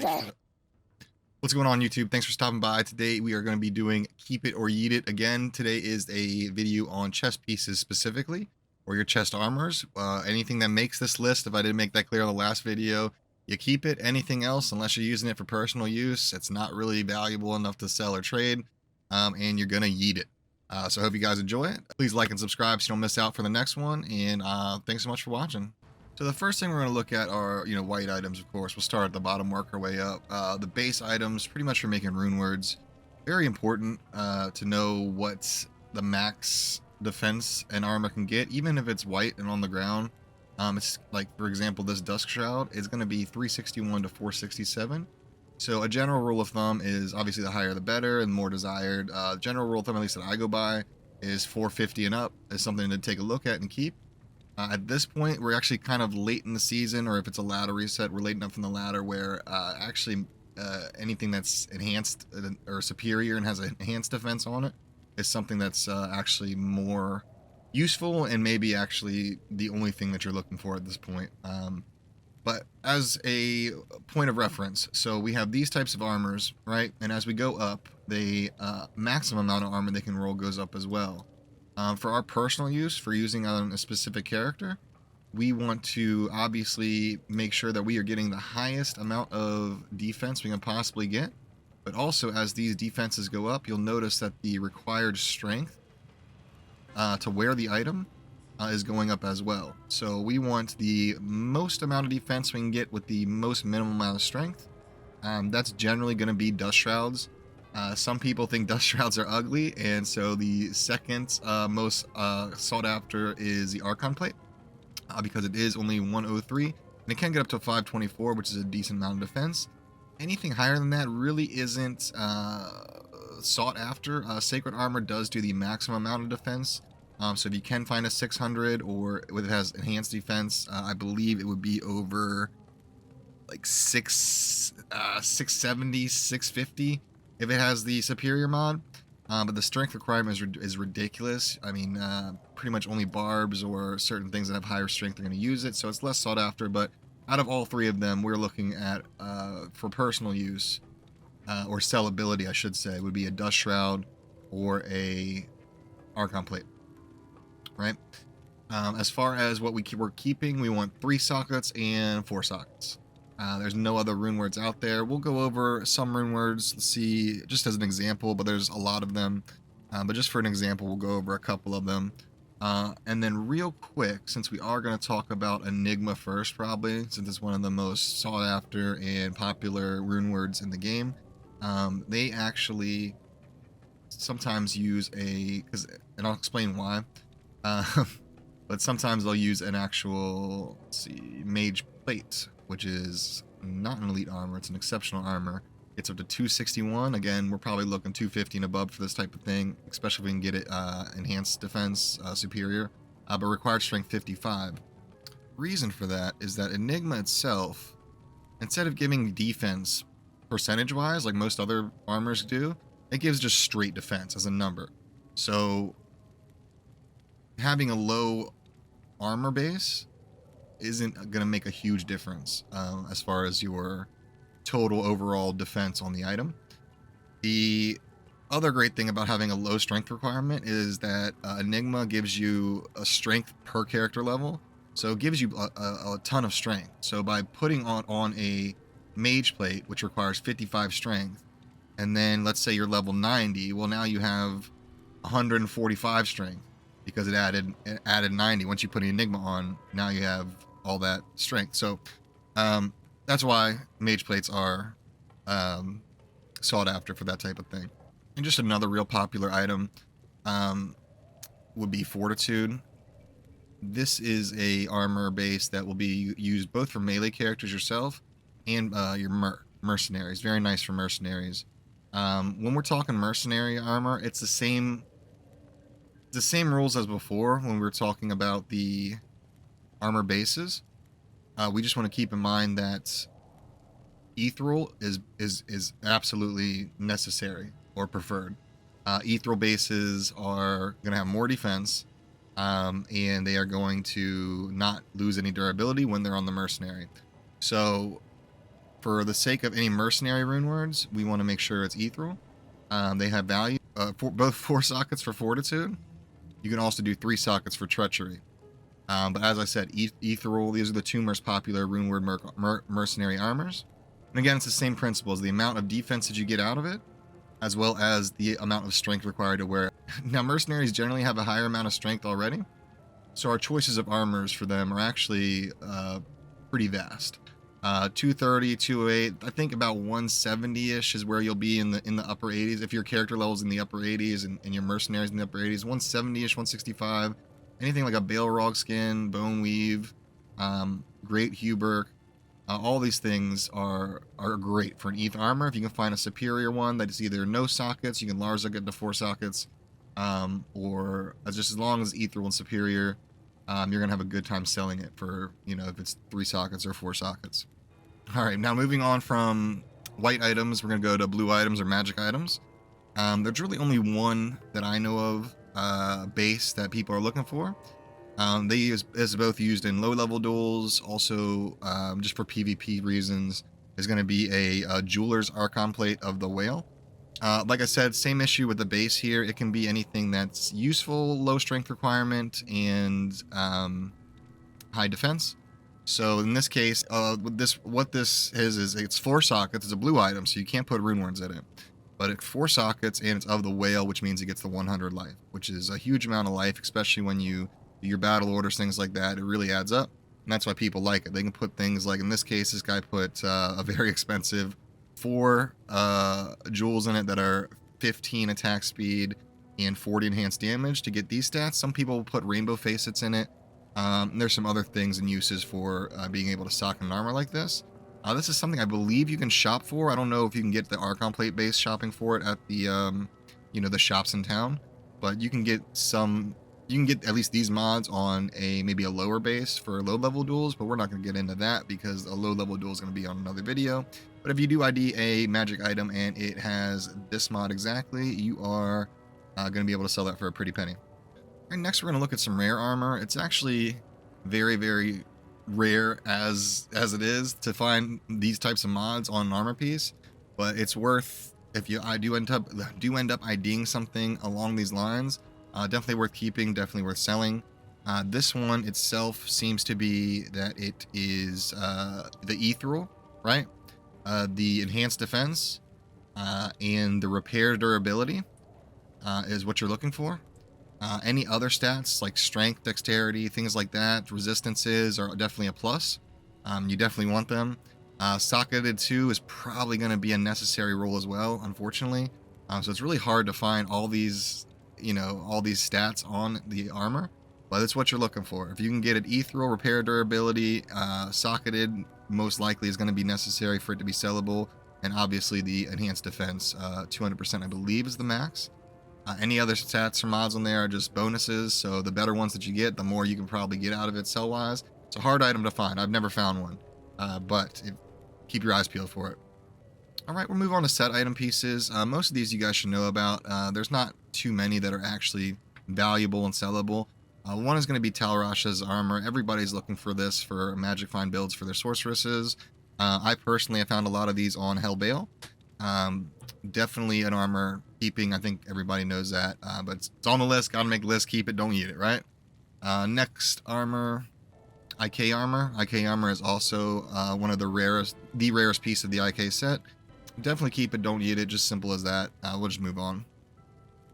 What's going on, YouTube? Thanks for stopping by. Today we are going to be doing Keep It or Yeet It again. Today is a video on chest pieces specifically, or your chest armors. Anything that makes this list, if I didn't make that clear in the last video, you keep it. Anything else, unless you're using it for personal use, it's not really valuable enough to sell or trade, and you're going to yeet it. So I hope you guys enjoy it. Please like and subscribe so you don't miss out for the next one, and thanks so much for watching. So the first thing we're going to look at are, white items, of course. We'll start at the bottom, work our way up. The base items, pretty much for making rune words. Very important to know what the max defense and armor can get, even if it's white and on the ground. It's like, for example, this Dusk Shroud is going to be 361 to 467. So a general rule of thumb is obviously the higher the better and more desired. General rule of thumb, at least that I go by, is 450 and up is something to take a look at and keep. At this point, we're actually kind of late in the season, or if it's a ladder reset, we're late enough in the ladder where anything that's enhanced or superior and has an enhanced defense on it is something that's actually more useful and maybe actually the only thing that you're looking for at this point. But as a point of reference, so we have these types of armors, right? And as we go up, the maximum amount of armor they can roll goes up as well. For our personal use, for using on a specific character, we want to obviously make sure that we are getting the highest amount of defense we can possibly get. But also, as these defenses go up, you'll notice that the required strength to wear the item is going up as well. So we want the most amount of defense we can get with the most minimum amount of strength. That's generally going to be Dust Shrouds. Some people think Dust Shrouds are ugly, and so the second most sought after is the Archon Plate, because it is only 103, and it can get up to 524, which is a decent amount of defense. Anything higher than that really isn't sought after. Sacred Armor does do the maximum amount of defense, so if you can find a 600 or if it has enhanced defense, I believe it would be over like 670, 650. If it has the superior mod, but the strength requirement is ridiculous. I mean, pretty much only barbs or certain things that have higher strength are going to use it, so it's less sought after. But out of all three of them, we're looking at, for personal use, or sellability, I should say, would be a Dust Shroud or a Archon Plate, right? As far as what we're keeping, we want 3 sockets and 4 sockets. There's no other rune words out there. We'll go over some rune words, let's see, just as an example, but there's a lot of them. But just for an example, we'll go over a couple of them. And then real quick, since we are going to talk about Enigma first, probably, since it's one of the most sought after and popular rune words in the game, they actually sometimes use and I'll explain why, but sometimes they'll use an actual, let's see, Mage Plate, which is not an elite armor, it's an exceptional armor. It's up to 261. Again, we're probably looking 250 and above for this type of thing, especially if we can get it enhanced defense, superior, but required strength 55. Reason for that is that Enigma itself, instead of giving defense percentage-wise like most other armors do, it gives just straight defense as a number. So having a low armor base isn't going to make a huge difference as far as your total overall defense on the item. The other great thing about having a low strength requirement is that Enigma gives you a strength per character level, so it gives you a ton of strength. So by putting on a Mage Plate, which requires 55 strength, and then let's say you're level 90, well, now you have 145 strength because it added 90. Once you put an Enigma on, now you have all that strength. So that's why Mage Plates are sought after for that type of thing. And just another real popular item would be Fortitude. This is a armor base that will be used both for melee characters yourself and your mercenaries. Very nice for mercenaries. When we're talking mercenary armor, it's the same rules as before when we were talking about the armor bases. We just want to keep in mind that ethereal is absolutely necessary or preferred. Ethereal bases are going to have more defense, and they are going to not lose any durability when they're on the mercenary. So For the sake of any mercenary rune words, we want to make sure it's ethereal. They have value. For both 4 sockets for Fortitude. You can also do 3 sockets for Treachery. But as I said, ethereal, these are the 2 most popular rune word mercenary armors. And again, it's the same principle as the amount of defense that you get out of it, as well as the amount of strength required to wear it. Now, mercenaries generally have a higher amount of strength already, so our choices of armors for them are actually pretty vast. 230, 208, I think about 170-ish is where you'll be in the upper 80s. If your character level's in the upper 80s and your mercenaries in the upper 80s, 170-ish, 165. Anything like a Balrog skin, Bone Weave, Great Hubert, all these things are great for an ETH armor. If you can find a superior one that is either no sockets, you can Larza get to 4 sockets, or just as long as ethereal and superior, you're gonna have a good time selling it for, you know, if it's 3 sockets or 4 sockets. All right, now moving on from white items, we're gonna go to blue items or magic items. There's really only one that I know of base that people are looking for. They is both used in low-level duels, also just for PvP reasons, is going to be a Jeweler's Archon Plate of the Whale. Like I said, same issue with the base here. It can be anything that's useful, low strength requirement, and high defense. So in this case, what this is it's 4 sockets. It's a blue item, so you can't put rune words in it. But it's 4 sockets, and it's of the Whale, which means it gets the 100 life, which is a huge amount of life, especially when you your battle orders, things like that. It really adds up, and that's why people like it. They can put things like, in this case, this guy put a very expensive 4 jewels in it that are 15 attack speed and 40 enhanced damage to get these stats. Some people will put rainbow facets in it. There's some other things and uses for being able to sock an armor like this. This is something I believe you can shop for. I don't know if you can get the Archon Plate base shopping for it at the you know, the shops in town, but you can get some. You can get at least these mods on maybe a lower base for low-level duels, but we're not going to get into that because a low-level duel is going to be on another video. But if you do ID a magic item and it has this mod exactly, you are going to be able to sell that for a pretty penny. All right, next we're going to look at some rare armor. It's actually very, very rare as it is to find these types of mods on an armor piece, but it's worth, if you do end up IDing something along these lines. Definitely worth keeping, definitely worth selling. This one itself seems to be that it is the ethereal, right? The enhanced defense and the repair durability is what you're looking for. Any other stats like strength, dexterity, things like that, resistances are definitely a plus. You definitely want them. Socketed 2 is probably going to be a necessary role as well, unfortunately. So it's really hard to find all these, you know, all these stats on the armor, but it's what you're looking for. If you can get it ethereal, repair durability, socketed most likely is going to be necessary for it to be sellable, and obviously the enhanced defense, 200% I believe is the max. Any other stats or mods on there are just bonuses, so the better ones that you get, the more you can probably get out of it sell wise. It's a hard item to find. I've never found one, but keep your eyes peeled for it. Alright, we'll move on to set item pieces. Most of these you guys should know about. There's not too many that are actually valuable and sellable. One is going to be Talrasha's armor. Everybody's looking for this for Magic Find builds for their sorceresses. I personally have found a lot of these on Hellbale. Definitely an armor keeping. I think everybody knows that. But it's on the list. Gotta make a list. Keep it. Don't eat it, right? Next armor. IK armor. IK armor is also one of the rarest piece of the IK set. Definitely keep it, don't eat it, just simple as that. We'll just move on.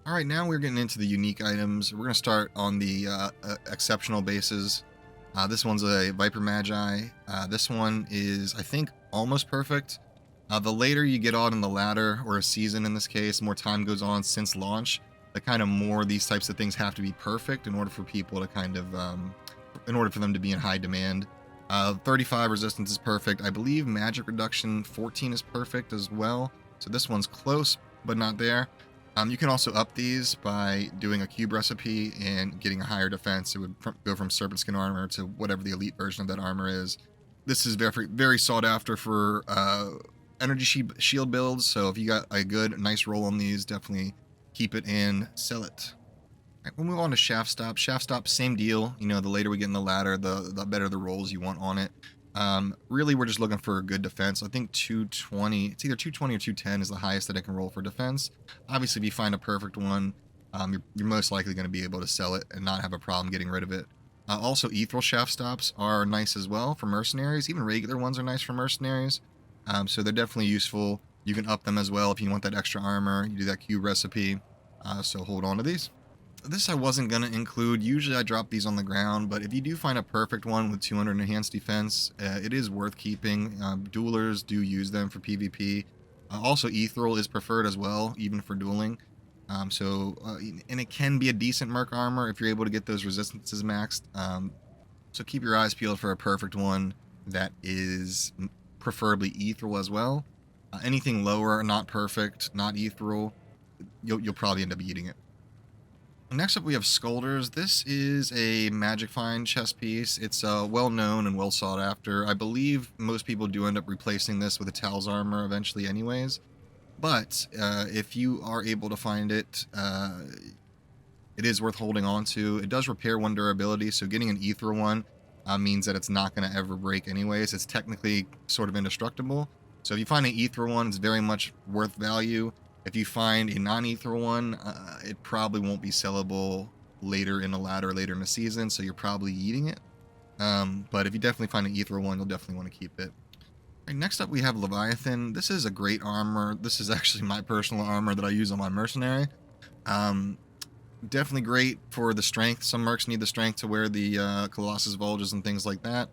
Alright, now we're getting into the unique items. We're going to start on the exceptional bases. This one's a Viper Magi. This one is, I think, almost perfect. The later you get on in the ladder, or a season in this case, more time goes on since launch, the kind of more these types of things have to be perfect in order for people to kind of, in order for them to be in high demand. 35 resistance is perfect. I believe magic reduction 14 is perfect as well. So this one's close, but not there. You can also up these by doing a cube recipe and getting a higher defense. It would go from serpent skin armor to whatever the elite version of that armor is. This is very, very sought after for energy shield builds. So if you got a good, nice roll on these, definitely keep it and sell it. We'll move on to Shaft Stop. Shaft Stop, same deal. You know, the later we get in the ladder, the better the rolls you want on it. Really, we're just looking for a good defense. I think 220, it's either 220 or 210 is the highest that it can roll for defense. Obviously, if you find a perfect one, you're most likely going to be able to sell it and not have a problem getting rid of it. Also, ethereal shaft stops are nice as well for mercenaries. Even regular ones are nice for mercenaries. So they're definitely useful. You can up them as well if you want that extra armor. You do that cube recipe. So hold on to these. This I wasn't going to include. Usually I drop these on the ground, but if you do find a perfect one with 200 enhanced defense, it is worth keeping. Duelers do use them for PvP. Also, ethereal is preferred as well, even for dueling. And it can be a decent merc armor if you're able to get those resistances maxed. So keep your eyes peeled for a perfect one that is preferably ethereal as well. Anything lower, not perfect, not ethereal, you'll probably end up eating it. Next up, we have Scolders. This is a Magic Find chest piece. It's well known and well sought after. I believe most people do end up replacing this with a Tal's armor eventually anyways. But if you are able to find it, it is worth holding on to. It does repair 1 durability, so getting an ethereal one means that it's not going to ever break anyways. It's technically sort of indestructible. So if you find an ethereal one, it's very much worth value. If you find a non-ethereal one, it probably won't be sellable later in the ladder, later in the season, so you're probably eating it. But if you definitely find an ethereal one, you'll definitely want to keep it. Right, next up, we have Leviathan. This is a great armor. This is actually my personal armor that I use on my mercenary. Definitely great for the strength. Some mercs need the strength to wear the Colossus Vulges and things like that.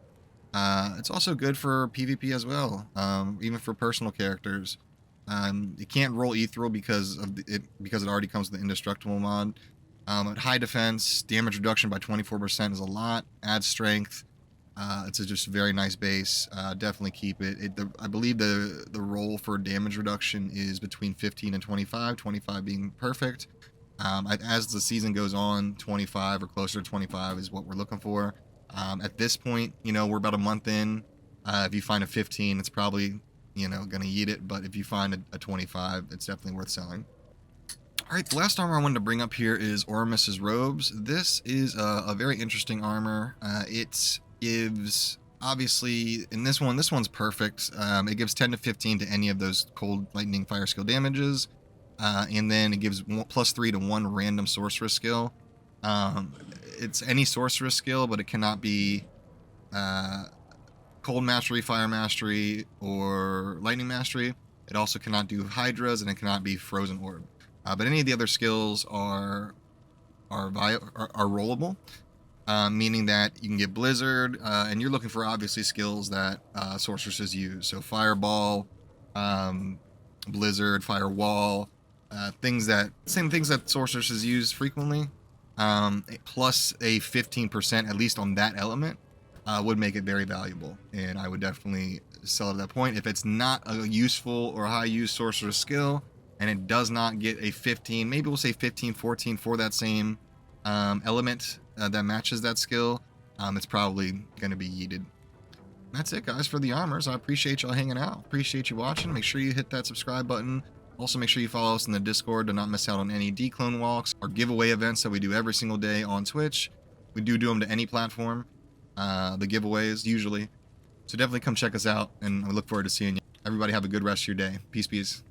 It's also good for PvP as well, even for personal characters. You can't roll ethereal because it already comes with the indestructible mod. At high defense, damage reduction by 24% is a lot. Adds strength. It's just a very nice base. Definitely keep it. I believe the roll for damage reduction is between 15 and 25. 25 being perfect. As the season goes on, 25 or closer to 25 is what we're looking for. At this point, we're about a month in. If you find a 15, it's probably gonna eat it, but if you find a 25, it's definitely worth selling. Alright, the last armor I wanted to bring up here is Oramus's robes. This is a very interesting armor. It gives, obviously, in this one's perfect. It gives 10 to 15 to any of those cold, lightning, fire skill damages, and then it gives +3 to 1 random sorceress skill. It's any sorceress skill, but it cannot be Cold Mastery, Fire Mastery, or Lightning Mastery. It also cannot do Hydras, and it cannot be Frozen Orb. But any of the other skills are rollable, meaning that you can get Blizzard, and you're looking for obviously skills that sorceresses use. So Fireball, Blizzard, Firewall, same things that sorceresses use frequently, plus a 15% at least on that element. Would make it very valuable, and I would definitely sell it at that point. If it's not a useful or high use sorcerer skill, and it does not get a 15, maybe we'll say 15, 14 for that same element that matches that skill, it's probably going to be yeeted. That's it, guys, for the armors. I appreciate y'all hanging out. Appreciate you watching. Make sure you hit that subscribe button. Also, make sure you follow us in the Discord to not miss out on any declone walks or giveaway events that we do every single day on Twitch. We do them to any platform. The giveaways usually, so definitely come check us out, and we look forward to seeing you. Everybody have a good rest of your day. Peace.